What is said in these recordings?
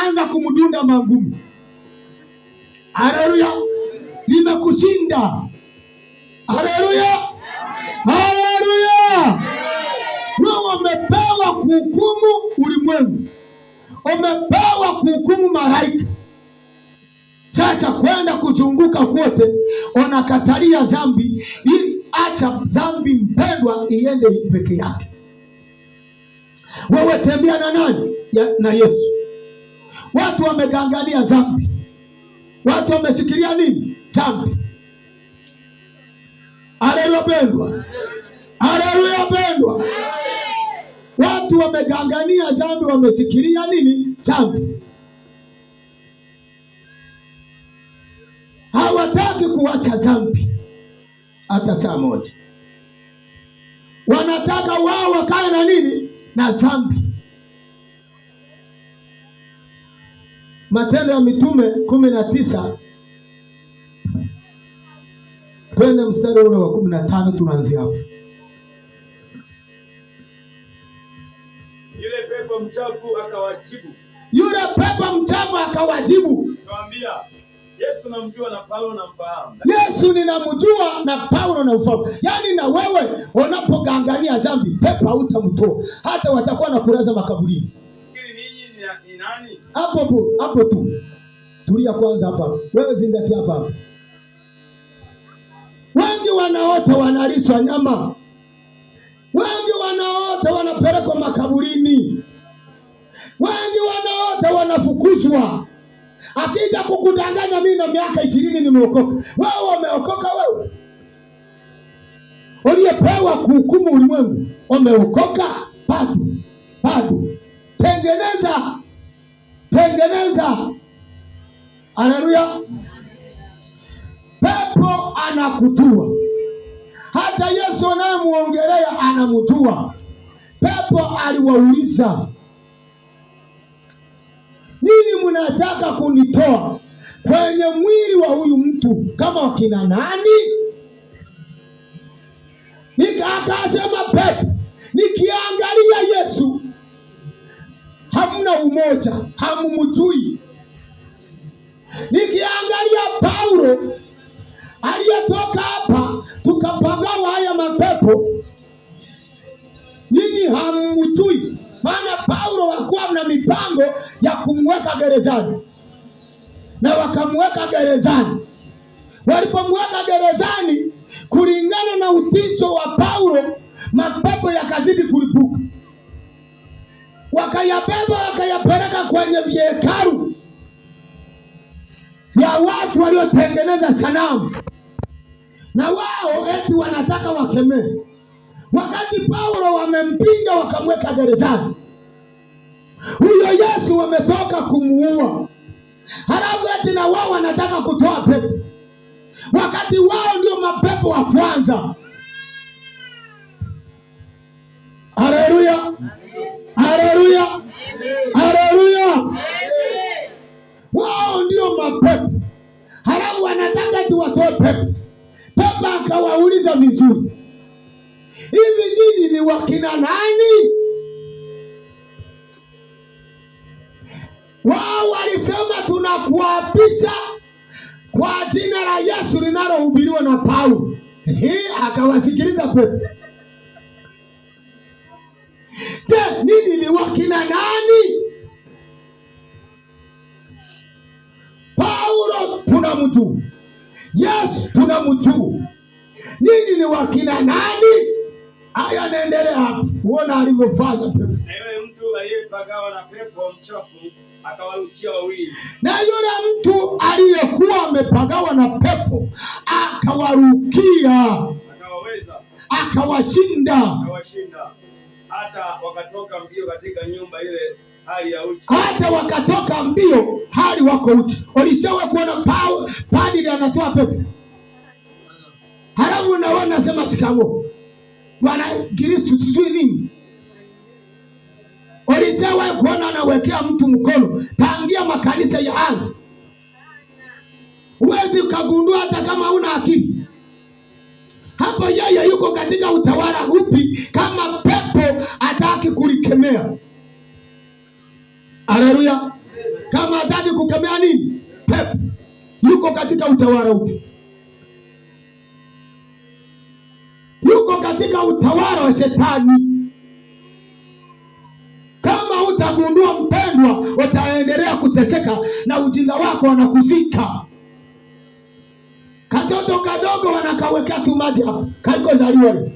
anaanza kumdunda mangumi. Haleluya, nimekushinda. Haleluya, haleluya. Wewe umepewa kuhukumu ulimwengu, umepewa kuhukumu malaika. Sasa kwenda kuzunguka kote unakatalia dhambi, ili acha dhambi mpendwa iende peke yake. Wewe tembea na nani? Na Yesu. Watu wamegangania dhambi, watu wamesikilia nini? Dhambi. Haleluya pendwa, haleluya pendwa. Watu wamegangania dhambi, wamesikilia nini? Dhambi. Hawataki kuacha dhambi hata saa moja. Wanataka wao wakae na nini? Na dhambi. Matendo ya Mitume 19 twende mstari ule wa 15, tunaanzia hapo. Yule pepo mchafu akawajibu. Yule pepo mchafu akawajibu, akamwambia, Yesu namjua na Paulo namfahamu. Yesu ninamjua na Paulo namfahamu. Yaani na wewe unapogangania dhambi, pepo hautamtoa, hata watakuwa na kulaza makaburini. Lakini ninyi ni nani? Hapo tu. Tulia kwanza hapa. Wewe zingatia hapa. Wengi wanaota wanaliswa nyama. Wengi wanaota wanapelekwa makaburini. Wengi wanaota wanafukuzwa. Akija kukudanganya mimi na miaka 20 nimeokoka. Wewe umeokoka wewe? Uliyepewa kuhukumu ulimwengu, umeokoka? Bado. Tengeneza. Haleluya. Pepo anakujua. Hata Yesu anayemuongelea anamjua. Pepo aliwauliza, nini mnataka kunitoa kwenye mwili wa huyu mtu kama wakina nani? Akasema pepo, nikiangalia Yesu hamna umoja, hamumjui. Nikiangalia Paulo aliyetoka hapa tukapagawa haya mapepo, nini hamumjui? Maana Paulo walikuwa na mipango ya kumweka gerezani, na wakamweka gerezani. Walipomweka gerezani, kulingana na utisho wa Paulo, mapepo yakazidi kulipuka. Wakayabeba wakayapeleka kwenye hekalu ya watu waliotengeneza sanamu, na wao eti wanataka wakemee. Wakati Paulo wamempinga wakamweka gerezani, huyo Yesu wametoka kumuua, halafu eti na wao wanataka kutoa pepo, wakati wao ndio mapepo wa kwanza. Haleluya, haleluya, haleluya. Wao ndio mapepo, halafu wanataka eti watoe pepo. Pepo akawauliza vizuri, hivi nyinyi ni wakina nani? Wao walisema, tunakuapisha kwa jina la Yesu linalohubiriwa na Paulo. Akawasikiliza pepo. Je, nyinyi ni wakina nani? Paulo tunamjua, Yesu tunamjua, nyinyi ni wakina nani? Haya, naendelea hapa. Uona alivyofanya pepo. Na yule mtu aliyepagawa na pepo mchafu akawarukia wawili. Na yule mtu aliyekuwa amepagawa na pepo akawarukia, akawaweza, akawashinda. Hata wakatoka mbio katika nyumba ile hali ya uchi. Hata wakatoka mbio hali wako uchi. Ulishawahi kuona padri anatoa pepo? Halafu unaona sema shikamoo Bwana Kristo sijui nini. Ulishawahi kuona anawekea mtu mkono tangia makanisa ya anzi? Huwezi ukagundua hata kama una akili. Hapo yeye yuko katika utawala upi kama pepo hataki kulikemea? Haleluya. Kama hataki kukemea nini? Pepo. Yuko katika utawala upi? Yuko katika utawala wa Shetani. Kama utagundua mpendwa, utaendelea kuteseka na ujinga wako wanakuzika. Katoto kadogo wanakawekea tu maji hapo kaliko zaliwa.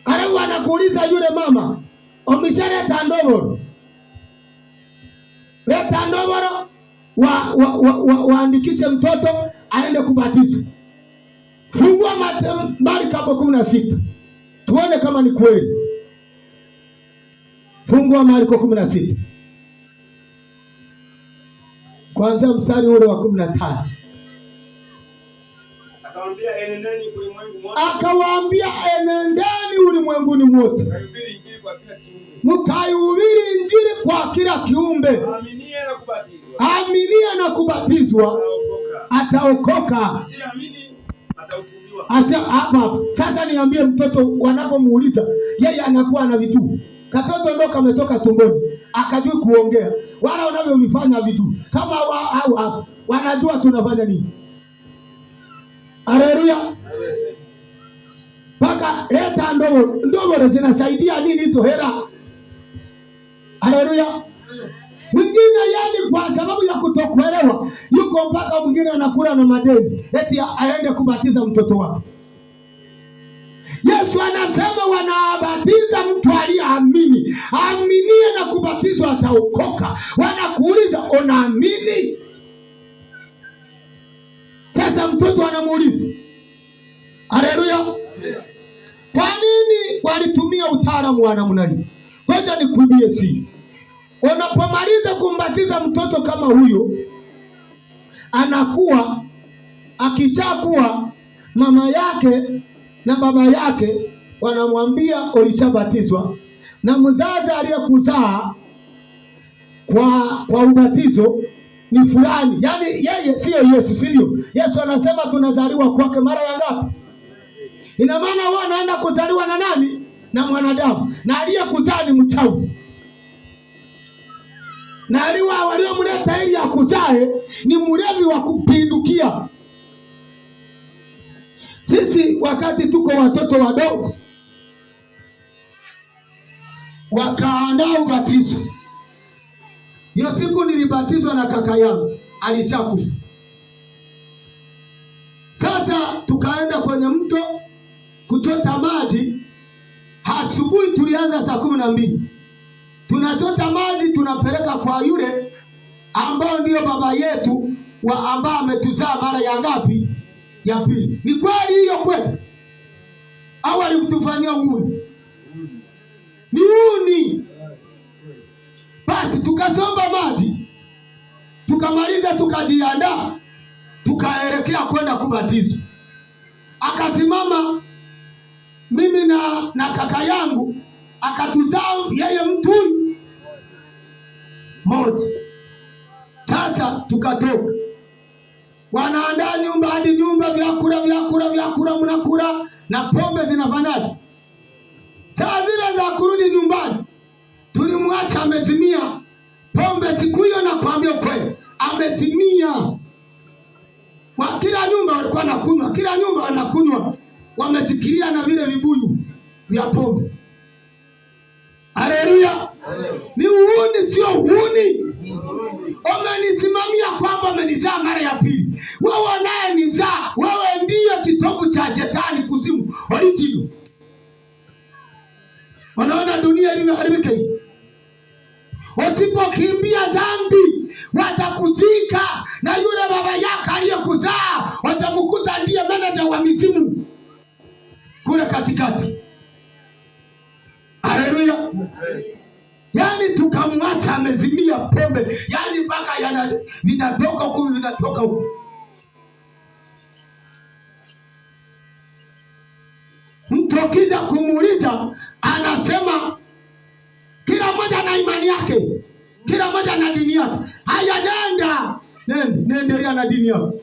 Alafu anakuuliza yule mama, "Omishaleta ndoboro." Leta ndoboro waandikishe mtoto aende kubatizwa. Fungua Marko hapo 16. Tuone kama ni kweli. Fungua Marko 16. Kuanzia mstari ule wa 15. Akawaambia, enendeni ulimwenguni mote, mkaihubiri Injili kwa kila kiumbe. Aaminie na kubatizwa ataokoka, hapa. Sasa niambie, mtoto wanapomuuliza yeye anakuwa na vitu. Katoto ndo kametoka tumboni akajui kuongea, wala wanavyovifanya vitu kama au wanajua tunafanya nini. Haleluya. Paka leta ndoboro zinasaidia nini hizo hera? Haleluya. Mwingine yani kwa sababu ya kutokuelewa yuko mpaka mwingine anakula na madeni eti aende kubatiza mtoto wake. Yesu anasema wanabatiza mtu aliyeamini. Aaminie na kubatizwa ataokoka. Wanakuuliza, unaamini? Sasa mtoto anamuuliza. Haleluya. Kwa nini walitumia utaalamu wa namna hii? Ngoja nikuambie siri. Unapomaliza kumbatiza mtoto kama huyo, anakuwa akishakuwa, mama yake na baba yake wanamwambia ulishabatizwa, na mzazi aliyekuzaa kwa ubatizo ni fulani. Yaani yeye sio Yesu, si ndio? Yesu anasema tunazaliwa kwake mara ya ngapi? Ina maana wewe unaenda kuzaliwa na nani? Na mwanadamu. Na aliyekuzaa ni mchawi. Na waliomleta ili akuzae ni mlevi wa kupindukia. Sisi wakati tuko watoto wadogo, wakaandaa ubatizo. Hiyo siku nilibatizwa na kaka yangu, alishakufa. Sasa tukaenda kwenye mto kuchota maji. Asubuhi tulianza saa 12. Tunachota maji tunapeleka kwa yule ambao ndio baba yetu ambao ametuzaa mara ya ngapi? Ya pili. Ni kweli hiyo kweli? Au alimtufanyia uni? Ni uni. Basi tukasomba maji, tukamaliza, tukajiandaa, tukaelekea kwenda kubatizwa. Akasimama mimi na kaka yangu, akatuzaa yeye mtu moja. Sasa tukatoka, wanaandaa nyumba hadi nyumba, vyakula mnakula na pombe zinafanyaje. Saa zile za kurudi nyumbani tulimwacha amezimia pombe. Siku hiyo nakwambia kweli, amezimia. Kwa kila nyumba walikuwa wanakunywa, kila nyumba wanakunywa, wamesikilia na vile vibuyu vya pombe. Haleluya. Ni uhuni, sio uhuni. Umenisimamia kwamba umenizaa mara ya pili. Wewe naye nizaa, wewe ndiyo kitovu cha Shetani, kuzimu original. Wanaona dunia ilivyoharibika hii. Usipokimbia dhambi watakuzika, na yule baba yako aliyekuzaa watamkuta ndiye manager wa mizimu kule katikati. Haleluya. Yaani tukamwacha amezimia pombe, yaani mpaka vinatoka huku vinatoka huku. Mtu akija kumuuliza anasema kila mmoja na imani yake, kila mmoja na dini yake. Haya, neendelea na dini yako.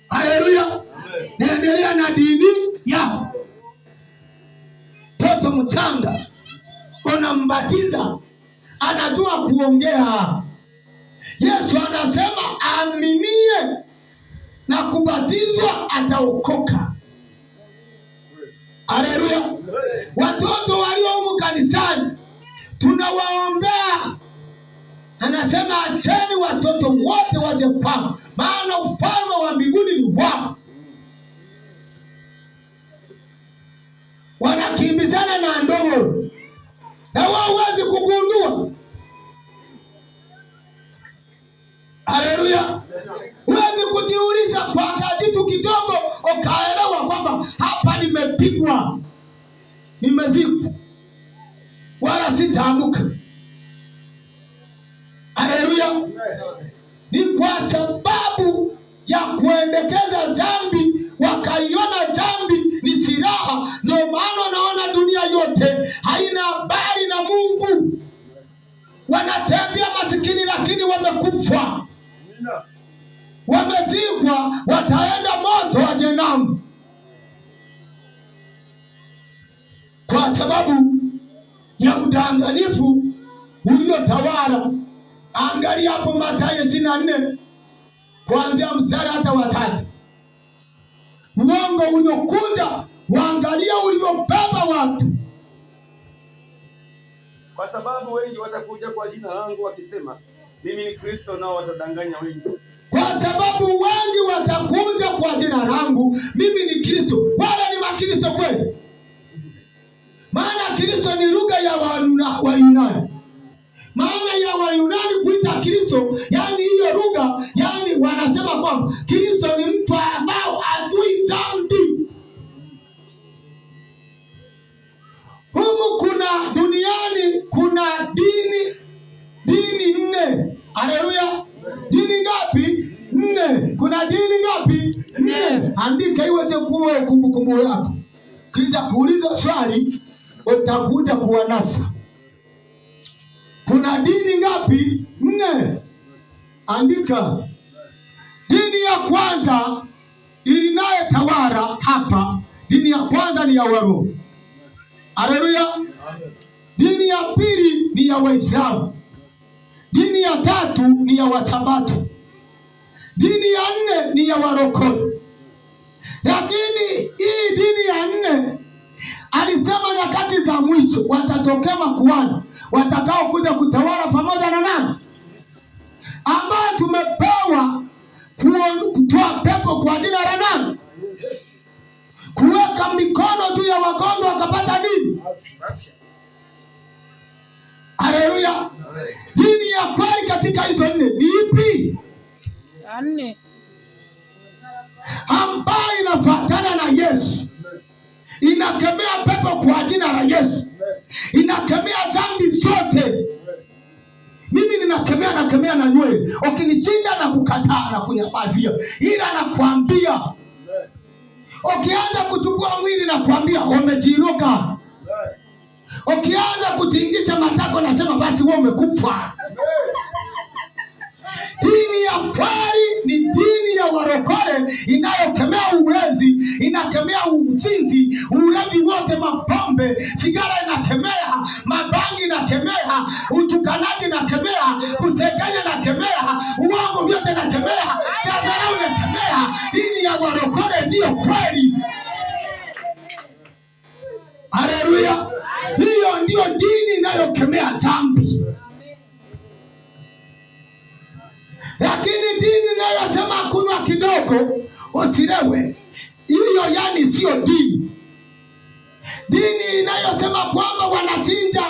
Haleluya. Neendelea na dini yako. Toto mchanga unambatiza anajua kuongea. Yesu anasema aaminie na kubatizwa ataokoka. Haleluya. Watoto walio humu kanisani tunawaombea. Anasema acheni watoto wote waje kwangu, maana ufalme wa mbinguni ni wao. Wanakimbizana na ndogo na wao huwezi kugundua. Haleluya. Huwezi kujiuliza kwa kitu kidogo ukaelewa kwamba hapa nimepigwa, nimezikwa, wala sitaamuka. Haleluya. Ni kwa sababu ya kuendekeza dhambi, wakaiona dhambi ni silaha. Ndio maana naona dunia yote haina habari na Mungu. Wanatembea masikini lakini wamekufa, wamezikwa, wataenda moto wa jehanamu kwa sababu ya udanganyifu uliotawala. Angalia hapo Mathayo 24 kuanzia mstari hata wa 3. Uongo uliokuja, waangalia ulivyobeba watu. Kwa sababu wengi watakuja kwa jina langu wakisema mimi ni Kristo, nao watadanganya wengi. Kwa sababu wengi watakuja kwa jina langu, mimi ni Kristo, wala ni Wakristo kweli? Maana Kristo ni lugha ya Wayunani. Maana ya Wayunani kuita Kristo, yani hiyo lugha, yani wanasema kwamba Kristo ni mtu ambao hajui dhambi. Humu kuna duniani kuna dini 4. Haleluya. Dini ngapi? 4. Kuna dini ngapi? 4. Andika iweze kuwa kumbukumbu yako. Kisha kuuliza swali utakuja kuwanasa. Kuna dini ngapi? 4. Andika. Dini ya kwanza inayotawala hapa, dini ya kwanza ni ya Warumi. Haleluya. Dini ya pili ni ya Waislamu. Dini ya tatu ni ya Wasabato. Dini ya 4 ni ya Warokole. Lakini hii dini ya 4 alisema nyakati za mwisho watatokea makuhani watakao kuja kutawala pamoja na nani? Ambao tumepewa kutoa pepo kwa jina la nani? Kuweka mikono juu ya wagonjwa wakapata nini? Haleluya. Dini ya kweli katika hizo 4 ni ipi? 4 ambayo inafuatana na Yesu, inakemea pepo kwa jina la Yesu, inakemea dhambi zote. Mimi nakemea na nywele, ukinishinda na kukataa na kunyamazia, ila nakwambia ukianza kuchukua mwili na kuambia umejiruka. Ukianza kutingisha matako nasema basi wewe umekufa. Dini ya kweli ni dini ya Warokole inayokemea ulezi, inakemea uzinzi, ulevi wote, mapombe, sigara inakemea, mabangi inakemea, utukanaji inakemea, kusengenya inakemea, uongo vyote inakemea, kadharau inakemea. Dini ya Warokole ndiyo kweli. Haleluya. Hiyo ndiyo dini inayokemea dhambi. Lakini dini inayosema kunywa kidogo usilewe, hiyo yani sio dini. Dini inayosema kwamba wanachinja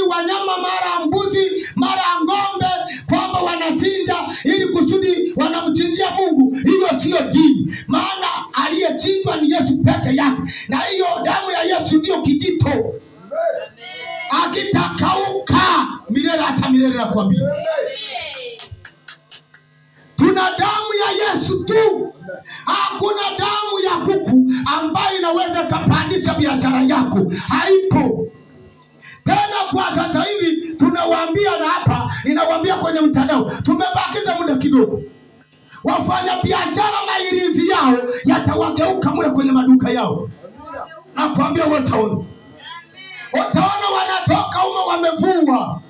wanyama, mara mbuzi, mara ng'ombe, kwamba wanachinja ili kusudi wanamchinjia Mungu, hiyo sio dini. Maana aliyechinjwa ni Yesu peke yake, na hiyo damu ya Yesu ndio kijito. Akitakauka milele hata milele, nakwambia. Tuna damu ya Yesu tu. Hakuna damu ya kuku ambayo inaweza kapandisha biashara yako. Haipo. Tena kwa sasa hivi tunawaambia, na hapa ninawaambia kwenye mtandao, tumebakiza muda kidogo. Wafanya biashara mailizi yao yatawageuka mule kwenye maduka yao. Nakwambia wataona wanatoka humo wamevua.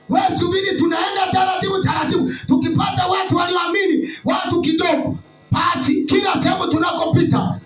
Wewe subiri, tunaenda taratibu taratibu. Tukipata watu walioamini, watu kidogo, basi kila sehemu tunakopita